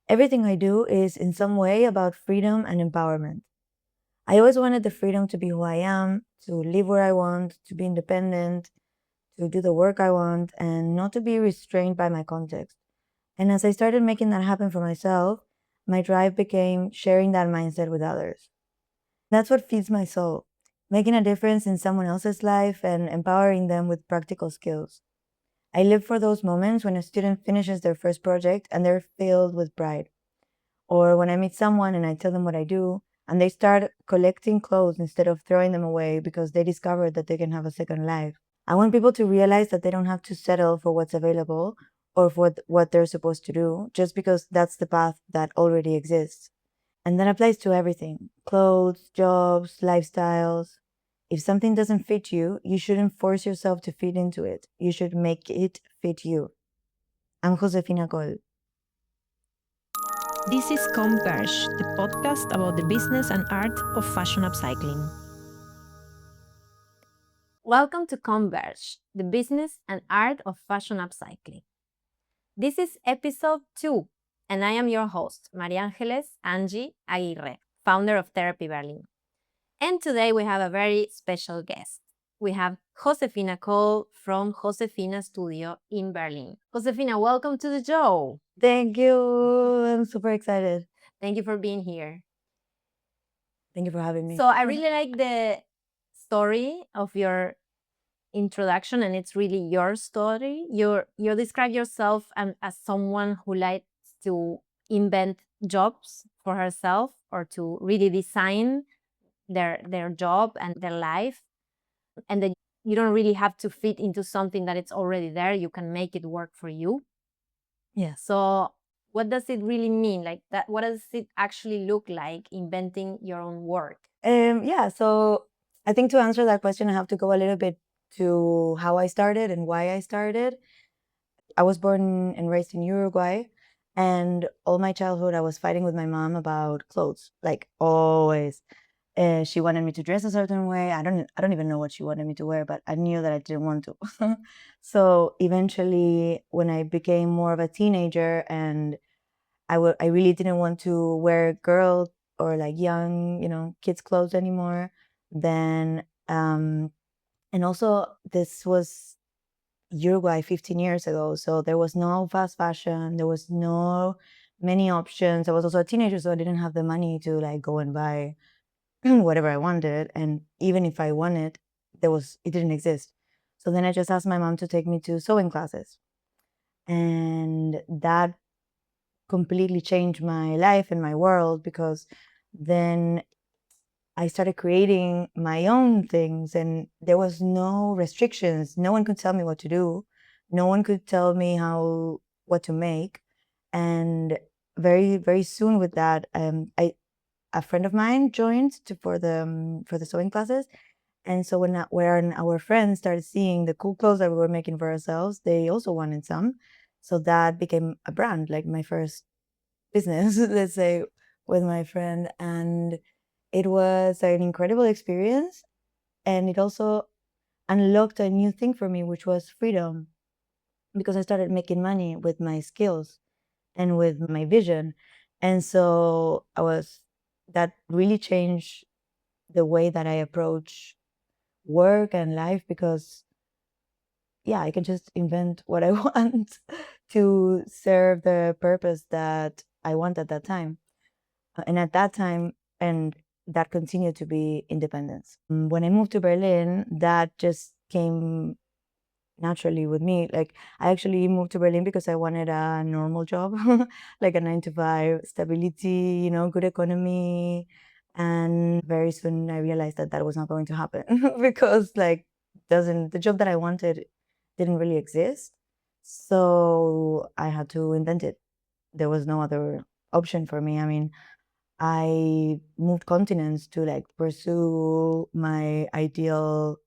Everything I do is in some way about freedom and empowerment. I always wanted the freedom to be who I am, to live where I want, to be independent, to do the work I want, and not to be restrained by my context. And as I started making that happen for myself, my drive became sharing that mindset with others. That's what feeds my soul, making a difference in someone else's life and empowering them with practical skills. I live for those moments when a student finishes their first project and they're filled with pride. Or when I meet someone and I tell them what I do, and they start collecting clothes instead of throwing them away because they discovered that they can have a second life. I want people to realize that they don't have to settle for what's available or for what they're supposed to do just because that's the path that already exists. And that applies to everything: clothes, jobs, lifestyles. If something doesn't fit you, you shouldn't force yourself to fit into it. You should make it fit you. I'm Josefina Coll. This is Converge, the podcast about the business and art of fashion upcycling. Welcome to Converge, the business and art of fashion upcycling. This is episode 2, and I am your host, Maria Angeles Angie Aguirre, founder of Therapy Berlin. And today we have a very special guest. We have Josefina Coll from Josefina Studio in Berlin. Josefina, welcome to the show. Thank you. I'm super excited. Thank you for being here. Thank you for having me. So I really like the story of your introduction, and it's really your story. You describe yourself as someone who likes to invent jobs for herself or to really design their job and their life, and that you don't really have to fit into something that it's already there. You can make it work for you. Yeah. So what does it really mean, like that? What does it actually look like inventing your own work? Yeah, so I think to answer that question, I have to go a little bit to how I started and why I started. I was born and raised in Uruguay, and all my childhood I was fighting with my mom about clothes, like always. She wanted me to dress a certain way. I don't even know what she wanted me to wear, but I knew that I didn't want to. So eventually, when I became more of a teenager and I really didn't want to wear girl or like young, kids clothes anymore. Then and also this was Uruguay 15 years ago, so there was no fast fashion, there was no many options. I was also a teenager, so I didn't have the money to like go and buy whatever I wanted, and even if I wanted, it didn't exist. So then I just asked my mom to take me to sewing classes, and that completely changed my life and my world, because then I started creating my own things and there was no restrictions. No one could tell me what to do. No one could tell me what to make. And very, very soon with that, a friend of mine joined for the sewing classes. And so when our friends started seeing the cool clothes that we were making for ourselves, they also wanted some. So that became a brand, like my first business, let's say, with my friend. And it was an incredible experience. And it also unlocked a new thing for me, which was freedom, because I started making money with my skills and with my vision. And so that really changed the way that I approach work and life, because yeah, I can just invent what I want to serve the purpose that I want at that time. And at that time, and that continued to be independence. When I moved to Berlin, that just came naturally with me. Like, I actually moved to Berlin because I wanted a normal job, like a 9 to 5, stability, good economy. And very soon I realized that that was not going to happen because the job that I wanted didn't really exist. So I had to invent it. There was no other option for me. I mean, I moved continents to like pursue my ideal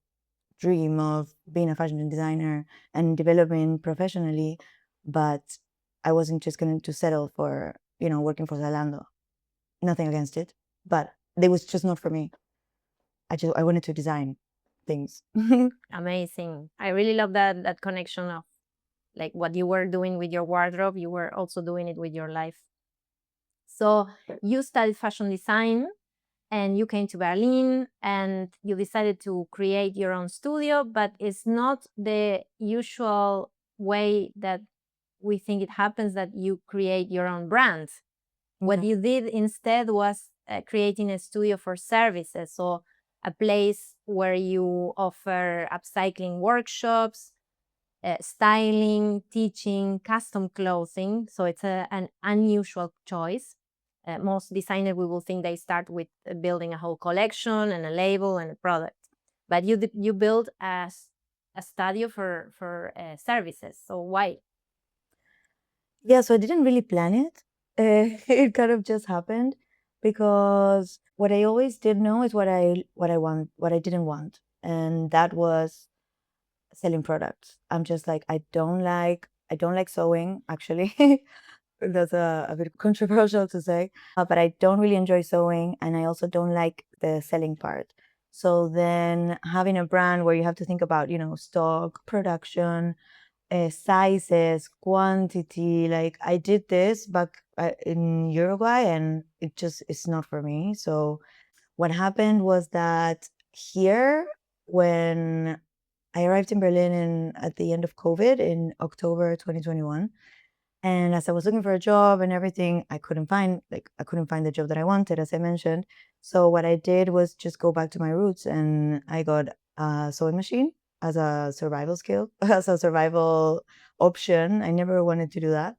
dream of being a fashion designer and developing professionally, but I wasn't just going to settle for, working for Zalando. Nothing against it, but it was just not for me. I wanted to design things. Amazing. I really love that connection of like what you were doing with your wardrobe, you were also doing it with your life. So you studied fashion design and you came to Berlin and you decided to create your own studio, but it's not the usual way that we think it happens, that you create your own brand. What you did instead was creating a studio for services, so a place where you offer upcycling workshops, styling, teaching, custom clothing. So it's an unusual choice. Most designers, we will think they start with building a whole collection and a label and a product, but you build a studio for services. So why? Yeah, so I didn't really plan it. It kind of just happened because what I always did know is what I didn't want, and that was selling products. I'm just like I don't like sewing actually. That's a bit controversial to say, but I don't really enjoy sewing, and I also don't like the selling part. So then having a brand where you have to think about, stock, production, sizes, quantity. Like I did this back in Uruguay, and it's not for me. So what happened was that here, when I arrived in Berlin at the end of COVID in October 2021, and as I was looking for a job and everything, I couldn't find the job that I wanted, as I mentioned. So what I did was just go back to my roots, and I got a sewing machine as a survival skill, as a survival option. I never wanted to do that.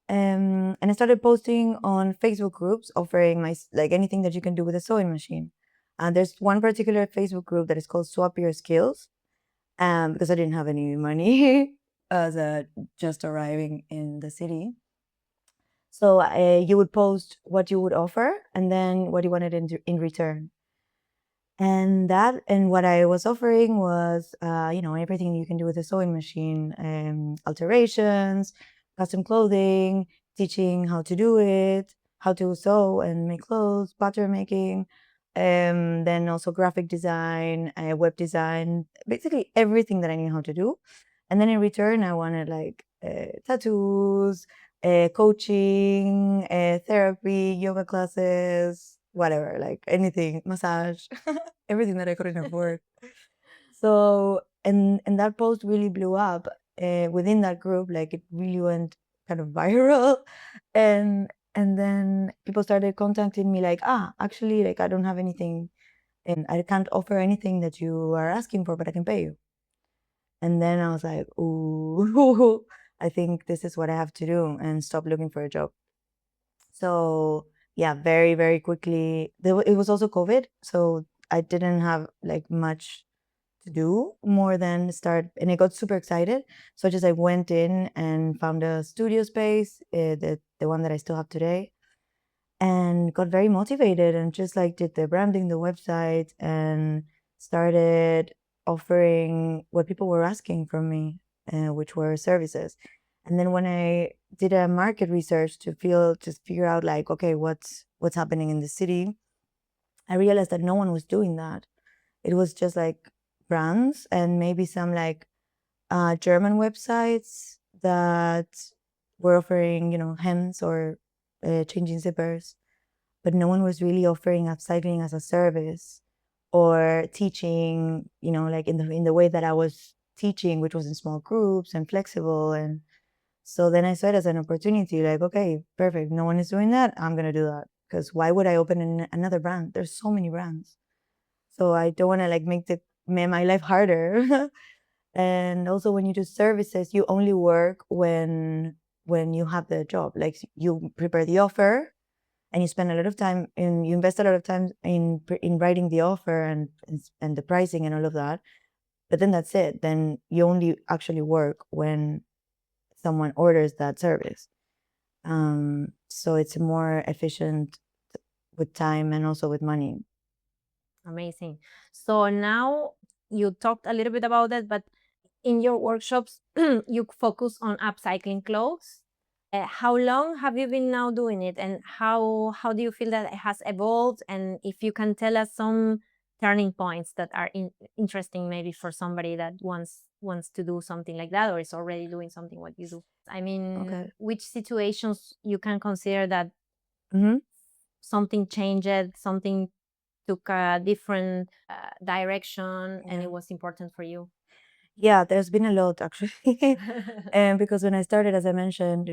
And I started posting on Facebook groups offering like anything that you can do with a sewing machine. And there's one particular Facebook group that is called Swap Your Skills, because I didn't have any money as just arriving in the city. So you would post what you would offer and then what you wanted in return. And what I was offering was, everything you can do with a sewing machine, alterations, custom clothing, teaching how to do it, how to sew and make clothes, pattern making, then also graphic design, web design, basically everything that I knew how to do. And then in return, I wanted like tattoos, coaching, therapy, yoga classes, whatever, like anything, massage, everything that I couldn't afford. So, and that post really blew up within that group. Like it really went kind of viral, and then people started contacting me like, actually, like I don't have anything, I can't offer anything that you are asking for, but I can pay you. And then I was like, ooh, I think this is what I have to do and stop looking for a job. So yeah, very, very quickly. It was also COVID, so I didn't have like much to do more than start, and I got super excited. So I went in and found a studio space, the one that I still have today, and got very motivated and just like did the branding, the website, and started offering what people were asking from me, which were services. And then when I did a market research to figure out like, okay, what's happening in the city, I realized that no one was doing that. It was just like brands and maybe some like German websites that were offering, hems or changing zippers, but no one was really offering upcycling as a service or teaching, like in the way that I was teaching, which was in small groups and flexible. And so then I saw it as an opportunity, like, okay, perfect. No one is doing that. I'm gonna do that. Because why would I open another brand? There's so many brands. So I don't want to like make my life harder. And also when you do services, you only work when you have the job. Like you prepare the offer and you spend a lot of time and you invest a lot of time in writing the offer and the pricing and all of that. But then that's it. Then you only actually work when someone orders that service. So it's more efficient with time and also with money. Amazing. So now you talked a little bit about that, but in your workshops, you focus on upcycling clothes. How long have you been now doing it, and how do you feel that it has evolved? And if you can tell us some turning points that are interesting, maybe for somebody that wants to do something like that or is already doing something what you do. I mean, Okay. which situations you can consider that Mhm. something changed, something took a different direction, and Yeah. it was important for you? Yeah, there's been a lot actually. And because when I started, as I mentioned,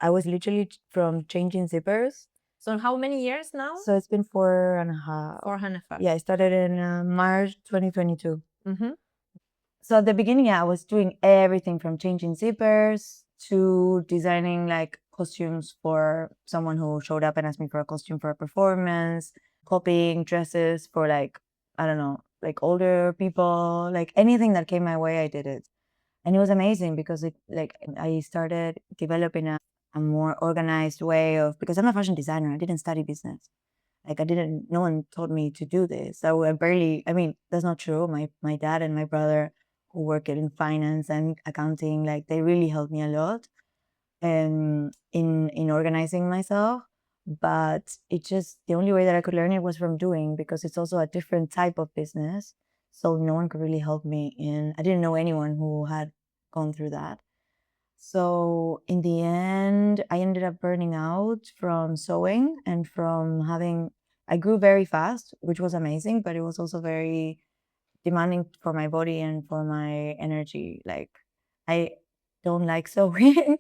I was literally from changing zippers. So how many years now? So it's been 4.5. 4.5. Yeah, I started in March 2022. Mm-hmm. So at the beginning, yeah, I was doing everything from changing zippers to designing like costumes for someone who showed up and asked me for a costume for a performance, copying dresses for like, I don't know, like older people, like anything that came my way, I did it. And it was amazing because I started developing a more organized way of, because I'm a fashion designer, I didn't study business. Like I didn't, no one told me to do this. So I barely, I mean, that's not true. My dad and my brother who work in finance and accounting, like they really helped me a lot in organizing myself. But it just, the only way that I could learn it was from doing, because it's also a different type of business. So no one could really help me I didn't know anyone who had gone through that. So in the end, I ended up burning out from sewing and from having, I grew very fast, which was amazing, but it was also very demanding for my body and for my energy. Like I don't like sewing.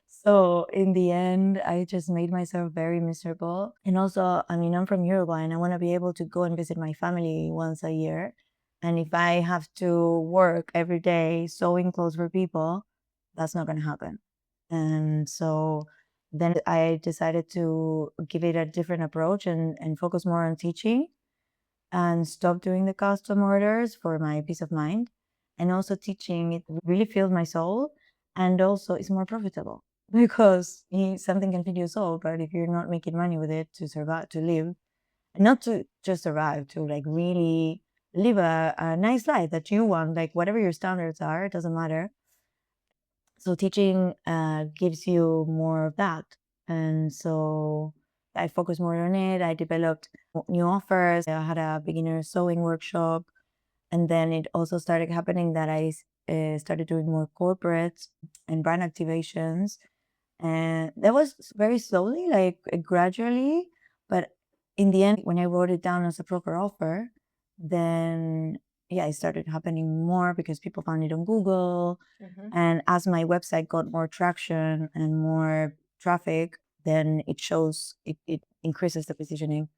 So in the end, I just made myself very miserable. And also, I mean, I'm from Uruguay and I want to be able to go and visit my family once a year. And if I have to work every day sewing clothes for people, that's not going to happen. And so then I decided to give it a different approach and focus more on teaching and stop doing the custom orders for my peace of mind. And also teaching, it really fills my soul. And also it's more profitable because something can feed your soul, but if you're not making money with it to survive, to live, and not to just survive, to like really live a nice life that you want, like whatever your standards are, it doesn't matter. So teaching gives you more of that. And so I focused more on it. I developed new offers. I had a beginner sewing workshop. And then it also started happening that I started doing more corporates and brand activations. And that was very slowly, like gradually. But in the end, when I wrote it down as a proper offer, then yeah, it started happening more because people found it on Google. And as my website got more traction and more traffic, then it increases the positioning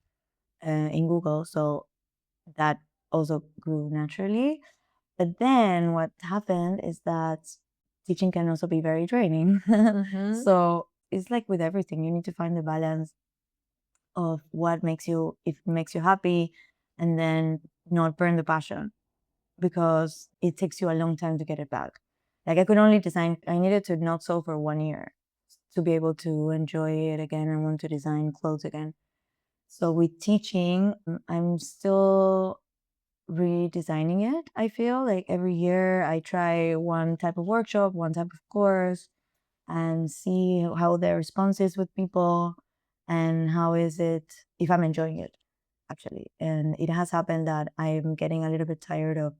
in Google. So that also grew naturally. But then what happened is that teaching can also be very draining. So it's like with everything, you need to find the balance of what makes you, if it makes you happy, and then not burn the passion, because it takes you a long time to get it back. Like I could only design, I needed to not sew for 1 year to be able to enjoy it again and want to design clothes again. So with teaching, I'm still redesigning it. I feel like every year I try one type of workshop, one type of course, and see how the response is with people and how is it, if I'm enjoying it actually. And it has happened that I'm getting a little bit tired of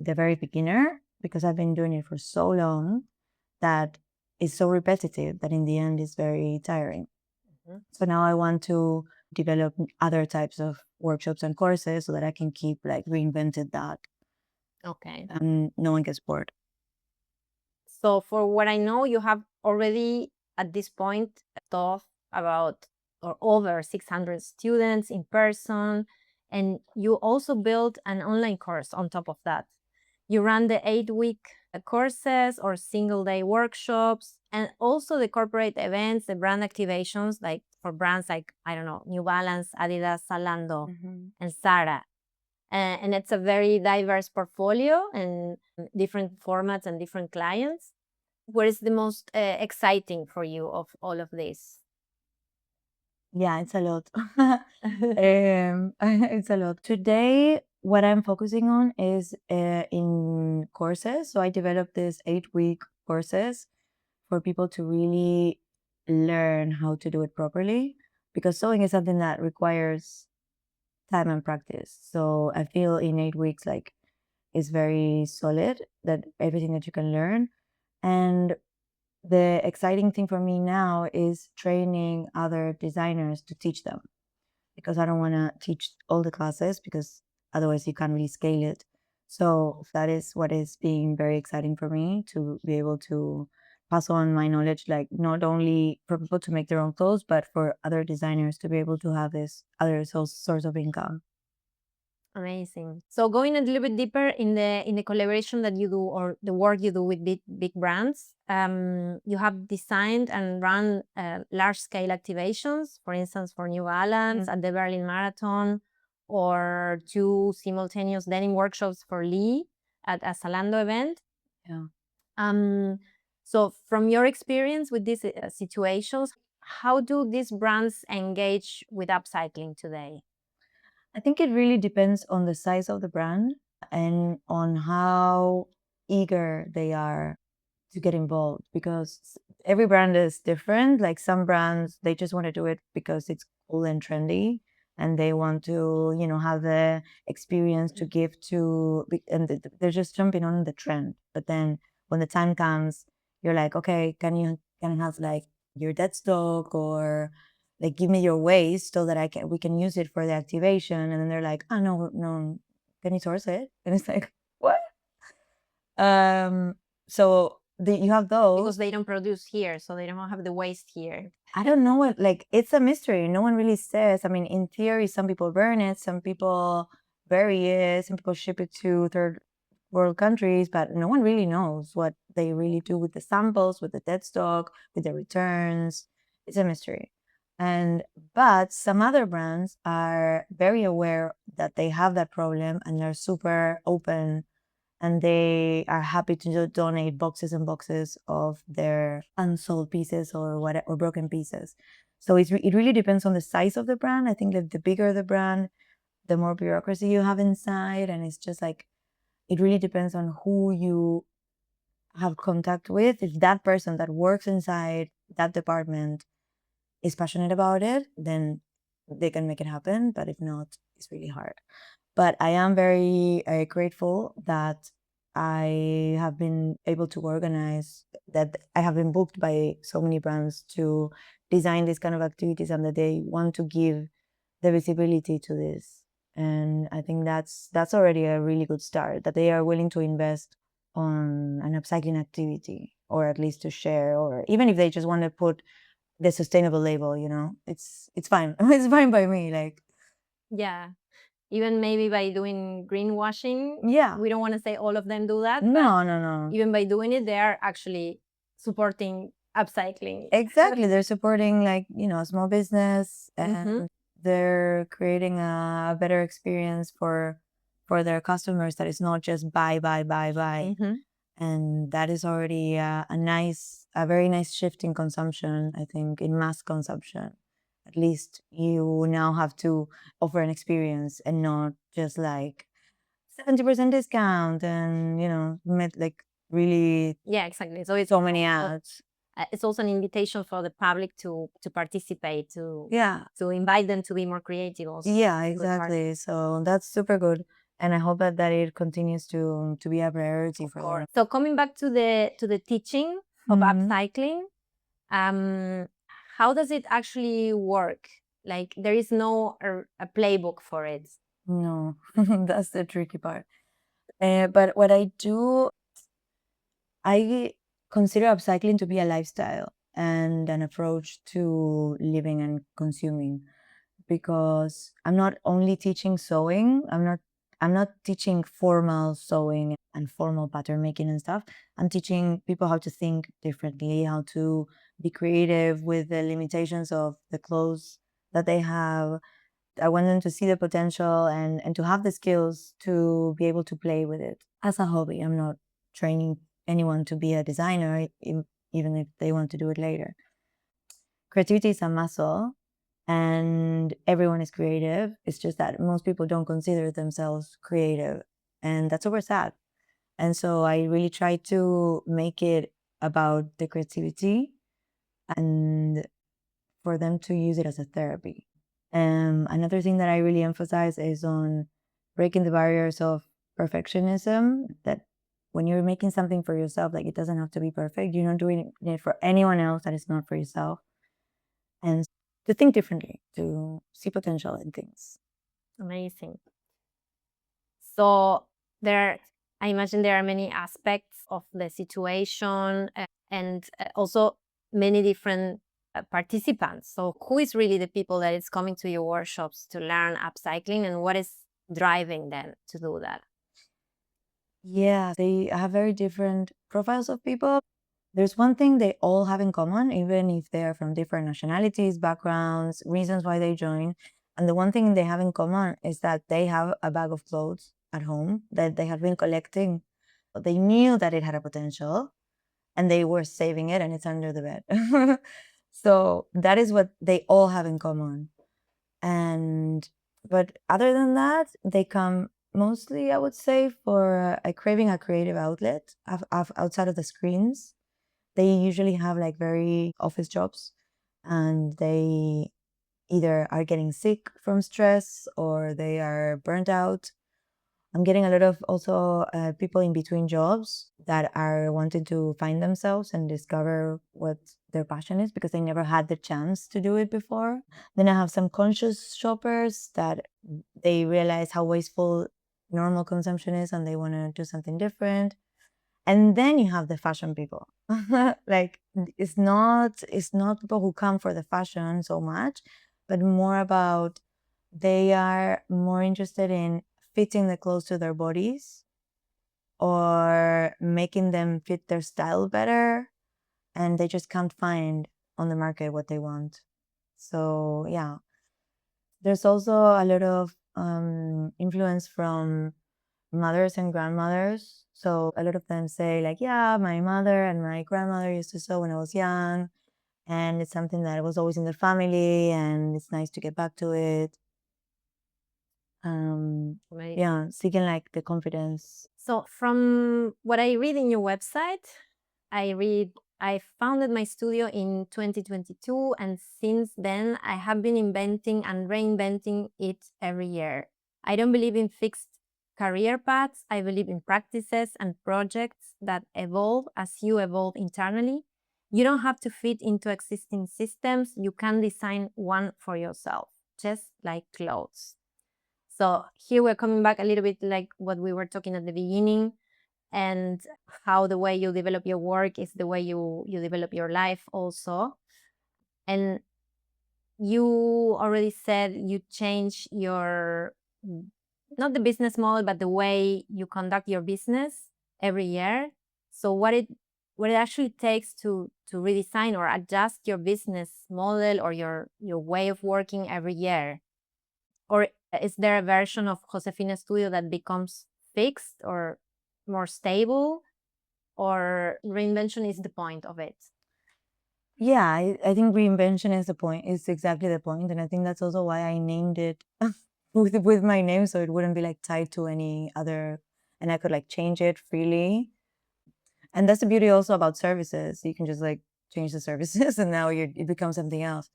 the very beginner because I've been doing it for so long that it's so repetitive that in the end it's very tiring. So now I want to develop other types of workshops and courses so that I can keep like reinvented that Okay. and no one gets bored. So, for what I know, you have already at this point taught about or over 600 students in person, and you also built an online course on top of that. You run the 8-week courses or single day workshops, and also the corporate events, the brand activations, like for brands like, I don't know, New Balance, Adidas, Zalando, and Zara. And it's a very diverse portfolio and different formats and different clients. What is the most exciting for you of all of this? Yeah, it's a lot. It's a lot. Today, what I'm focusing on is in courses. So I developed this 8-week courses for people to really learn how to do it properly, because sewing is something that requires time and practice. So I feel in 8 weeks, like, is very solid, that everything that you can learn. And the exciting thing for me now is training other designers to teach them, because I don't want to teach all the classes, because otherwise you can't really scale it. So that is what is being very exciting for me, to be able to pass on my knowledge, like not only for people to make their own clothes, but for other designers to be able to have this other source of income. Amazing. So going a little bit deeper in the collaboration that you do, or the work you do with big brands, you have designed and run large scale activations, for instance, for New Balance at the Berlin Marathon, or 2 simultaneous denim workshops for Lee at a Zalando event. Yeah. So from your experience with these situations, how do these brands engage with upcycling today? I think it really depends on the size of the brand and on how eager they are to get involved, because every brand is different. Like some brands, they just want to do it because it's cool and trendy, and they want to, have the experience to give to, and they're just jumping on the trend. But then when the time comes, you're like, okay, can I have like your dead stock, or like give me your waste so that we can use it for the activation. And then they're like, oh no, no, can you source it? And it's like, what? So you have those. Because they don't produce here, so they don't have the waste here. I don't know what, like, it's a mystery. No one really says. I mean, in theory, some people burn it, some people bury it, some people ship it to third world countries, but no one really knows what they really do with the samples, with the dead stock, with the returns. It's a mystery. But some other brands are very aware that they have that problem, and they're super open, and they are happy to donate boxes and boxes of their unsold pieces or broken pieces. So it really depends on the size of the brand. I think that the bigger the brand, the more bureaucracy you have inside, and it's just like, it really depends on who you have contact with. If that person that works inside that department is passionate about it, then they can make it happen. But if not, it's really hard. But I am very grateful that I have been able to organize, that I have been booked by so many brands to design these kind of activities, and that they want to give the visibility to this. And I think that's already a really good start, that they are willing to invest on an upcycling activity, or at least to share, or even if they just want to put the sustainable label, it's fine. It's fine by me. Like, Yeah. Even maybe by doing greenwashing. yeah. We don't want to say all of them do that. No. Even by doing it, they are actually supporting upcycling. Exactly. They're supporting, like, small business, and they're creating a better experience for their customers, that is not just buy. And that is already a very nice shift in consumption, I think, in mass consumption. At least you now have to offer an experience, and not just like 70% discount, and, like really. Yeah, exactly. So it's So many ads. It's also an invitation for the public to participate, to Yeah. to invite them to be more creative also. Yeah, exactly. So that's super good. And I hope that it continues to be a priority for them. So coming back to the teaching of upcycling, how does it actually work? Like, there is no a playbook for it. No, that's the tricky part. But what I do, I consider upcycling to be a lifestyle and an approach to living and consuming, because I'm not only teaching sewing. I'm not teaching formal sewing and formal pattern making and stuff. I'm teaching people how to think differently, how to be creative with the limitations of the clothes that they have. I want them to see the potential, and to have the skills to be able to play with it as a hobby. I'm not training anyone to be a designer, even if they want to do it later. Creativity is a muscle, and everyone is creative. It's just that most people don't consider themselves creative, and that's super sad. And so I really try to make it about the creativity, and for them to use it as a therapy. Another thing that I really emphasize is on breaking the barriers of perfectionism, that when you're making something for yourself, like it doesn't have to be perfect. You're not doing it for anyone else that is not for yourself. And to think differently, to see potential in things. Amazing. So I imagine there are many aspects of the situation and also many different participants. So who is really the people that is coming to your workshops to learn upcycling, and what is driving them to do that? Yeah, they have very different profiles of people. There's one thing they all have in common, even if they are from different nationalities, backgrounds, reasons why they join. And the one thing they have in common is that they have a bag of clothes at home that they have been collecting. They knew that it had a potential and they were saving it and it's under the bed. So that is what they all have in common. And but other than that, they come mostly, I would say, for craving a creative outlet outside of the screens. They usually have like very office jobs, and they either are getting sick from stress or they are burnt out. I'm getting a lot of also people in between jobs that are wanting to find themselves and discover what their passion is because they never had the chance to do it before. Then I have some conscious shoppers that they realize how wasteful normal consumption is and they want to do something different. And then you have the fashion people. Like it's not people who come for the fashion so much, but more about they are more interested in fitting the clothes to their bodies or making them fit their style better, and they just can't find on the market what they want. So yeah, there's also a lot of influence from mothers and grandmothers. So a lot of them say like, yeah, my mother and my grandmother used to sew when I was young, and it's something that was always in the family, and it's nice to get back to it. Right. Yeah, seeking like the confidence. So from what I read in your website, I founded my studio in 2022, and since then I have been inventing and reinventing it every year. I don't believe in fixed career paths. I believe in practices and projects that evolve as you evolve internally. You don't have to fit into existing systems. You can design one for yourself, just like clothes. So here we're coming back a little bit like what we were talking at the beginning, and how the way you develop your work is the way you develop your life also. And you already said you change your, not the business model, but the way you conduct your business every year. So what it actually takes to redesign or adjust your business model or your way of working every year? Or is there a version of Josefina Studio that becomes fixed or more stable? Or reinvention is the point of it? Yeah, I think reinvention is the point, is exactly the point. And I think that's also why I named it with my name so it wouldn't be like tied to any other, and I could like change it freely. And that's the beauty also about services. You can just like change the services and now it becomes something else.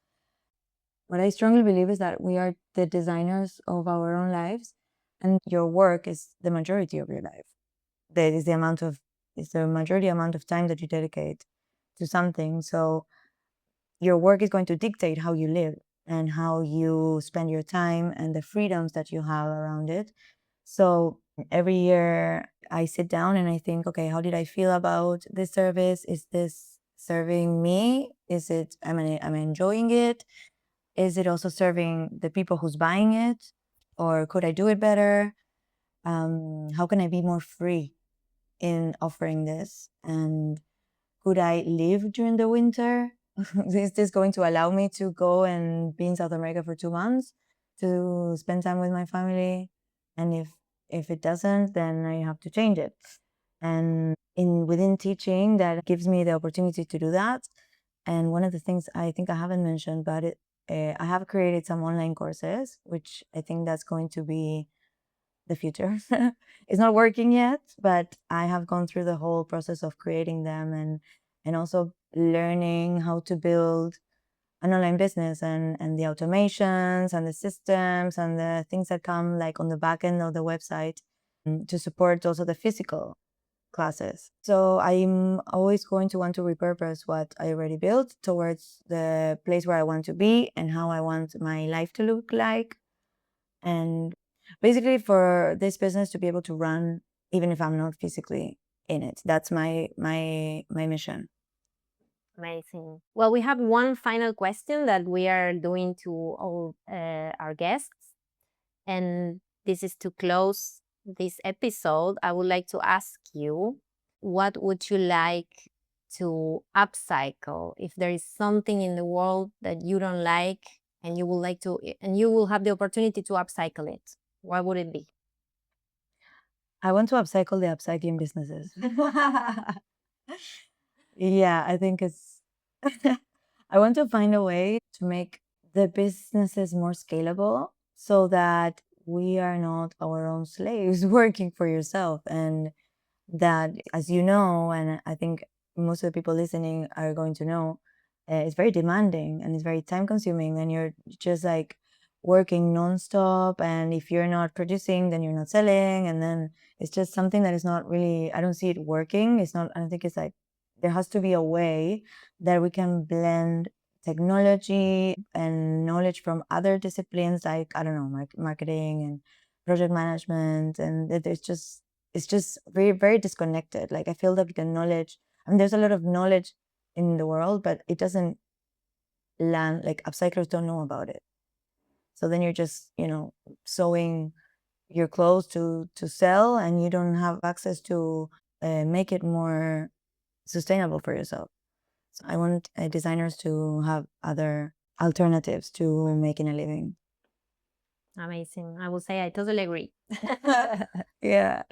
What I strongly believe is that we are the designers of our own lives, and your work is the majority of your life. That is the majority amount of time that you dedicate to something. So your work is going to dictate how you live and how you spend your time and the freedoms that you have around it. So every year I sit down and I think, okay, how did I feel about this service? Is this serving me? Am I enjoying it? Is it also serving the people who's buying it? Or could I do it better? How can I be more free in offering this? And could I live during the winter? Is this going to allow me to go and be in South America for 2 months to spend time with my family? And if it doesn't, then I have to change it. And within teaching, that gives me the opportunity to do that. And one of the things I think I haven't mentioned, but I have created some online courses, which I think that's going to be the future. It's not working yet, but I have gone through the whole process of creating them and also learning how to build an online business and the automations and the systems and the things that come like on the back end of the website to support also the physical. classes. So I'm always going to want to repurpose what I already built towards the place where I want to be and how I want my life to look like. And basically for this business to be able to run even if I'm not physically in it. That's my mission. Amazing. Well, we have one final question that we are doing to all our guests, and this is to close this episode. I would like to ask you, what would you like to upcycle? If there is something in the world that you don't like and you would like to, and you will have the opportunity to upcycle it, what would it be? I want to upcycle the upcycling businesses. Yeah, I think it's I want to find a way to make the businesses more scalable so that we are not our own slaves working for yourself. And that, as you know, and I think most of the people listening are going to know, it's very demanding and it's very time consuming, and you're just like working nonstop. And if you're not producing, then you're not selling, and then it's just something that is not really. I don't see it working. It's not. I don't think it's like there has to be a way that we can blend technology and knowledge from other disciplines, like I don't know, marketing and project management, and it's just very, very disconnected. Like I feel that the knowledge, I mean, there's a lot of knowledge in the world, but it doesn't land, like upcyclers don't know about it. So then you're just, sewing your clothes to sell, and you don't have access to make it more sustainable for yourself. So I want designers to have other alternatives to making a living. Amazing. I will say I totally agree. Yeah.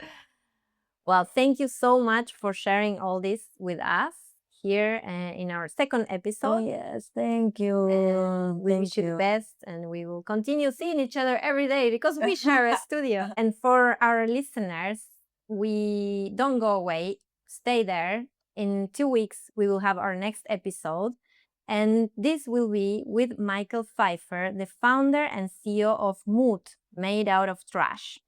Well, thank you so much for sharing all this with us here in our second episode. Oh, yes. Thank you. We wish you the best, and we will continue seeing each other every day because we share a studio. And for our listeners, we don't go away, stay there. In 2 weeks, we will have our next episode. And this will be with Michael Pfeiffer, the founder and CEO of Mood, made out of trash.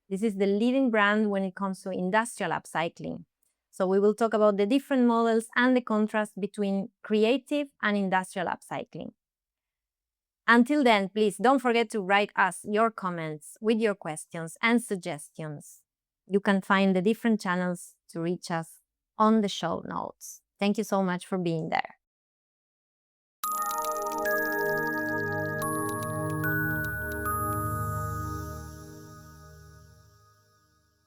This is the leading brand when it comes to industrial upcycling. So we will talk about the different models and the contrast between creative and industrial upcycling. Until then, please don't forget to write us your comments with your questions and suggestions. You can find the different channels to reach us on the show notes. Thank you so much for being there.